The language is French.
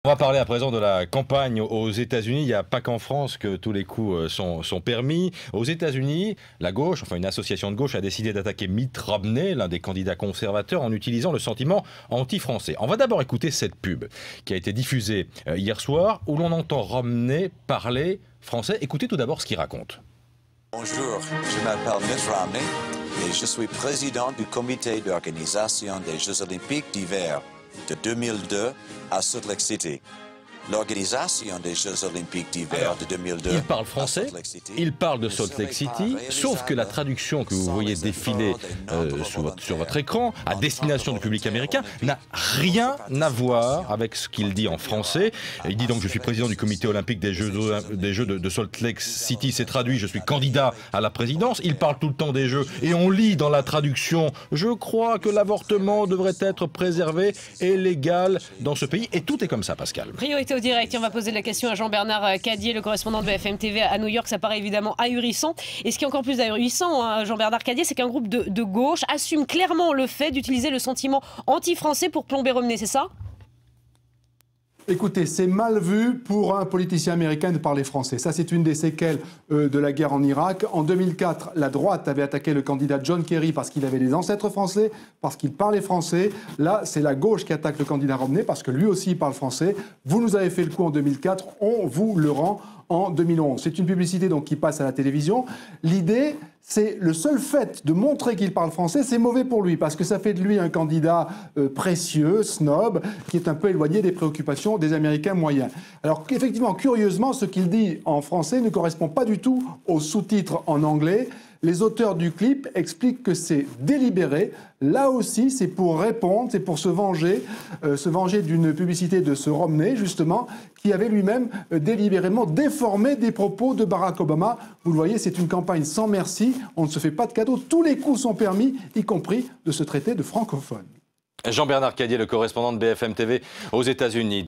On va parler à présent de la campagne aux États-Unis. Il n'y a pas qu'en France que tous les coups sont permis. Aux États-Unis, la gauche, enfin une association de gauche, a décidé d'attaquer Mitt Romney, l'un des candidats conservateurs, en utilisant le sentiment anti-français. On va d'abord écouter cette pub qui a été diffusée hier soir, où l'on entend Romney parler français. Écoutez tout d'abord ce qu'il raconte. Bonjour, je m'appelle Mitt Romney et je suis président du comité d'organisation des Jeux olympiques d'hiver de 2002 à Salt Lake City. L'organisation des Jeux olympiques d'hiver de 2002... Il parle français, il parle de Salt Lake City, sauf que la traduction que vous voyez défiler sur votre écran, à destination du public américain, n'a rien à voir avec ce qu'il dit en français. Il dit donc « Je suis président du comité olympique des Jeux de Salt Lake City », c'est traduit « Je suis candidat à la présidence ». Il parle tout le temps des Jeux et on lit dans la traduction « Je crois que l'avortement devrait être préservé et légal dans ce pays ». Et tout est comme ça, Pascal. Priorité au direct, on va poser la question à Jean-Bernard Cadier, le correspondant de BFM TV à New York. Ça paraît évidemment ahurissant. Et ce qui est encore plus ahurissant, Jean-Bernard Cadier, c'est qu'un groupe de gauche assume clairement le fait d'utiliser le sentiment anti-français pour plomber Romney, c'est ça ? Écoutez, c'est mal vu pour un politicien américain de parler français. Ça, c'est une des séquelles de la guerre en Irak. En 2004, la droite avait attaqué le candidat John Kerry parce qu'il avait des ancêtres français, parce qu'il parlait français. Là, c'est la gauche qui attaque le candidat Romney parce que lui aussi parle français. Vous nous avez fait le coup en 2004, on vous le rend en 2011. C'est une publicité donc qui passe à la télévision. L'idée, c'est le seul fait de montrer qu'il parle français, c'est mauvais pour lui parce que ça fait de lui un candidat précieux, snob, qui est un peu éloigné des préoccupations des Américains moyens. Alors effectivement, curieusement, ce qu'il dit en français ne correspond pas du tout aux sous-titres en anglais. Les auteurs du clip expliquent que c'est délibéré. Là aussi, c'est pour répondre, c'est pour se venger d'une publicité de ce Romney, justement, qui avait lui-même délibérément déformé des propos de Barack Obama. Vous le voyez, c'est une campagne sans merci. On ne se fait pas de cadeaux. Tous les coups sont permis, y compris de se traiter de francophone. Jean-Bernard Cadier, le correspondant de BFM TV aux États-Unis.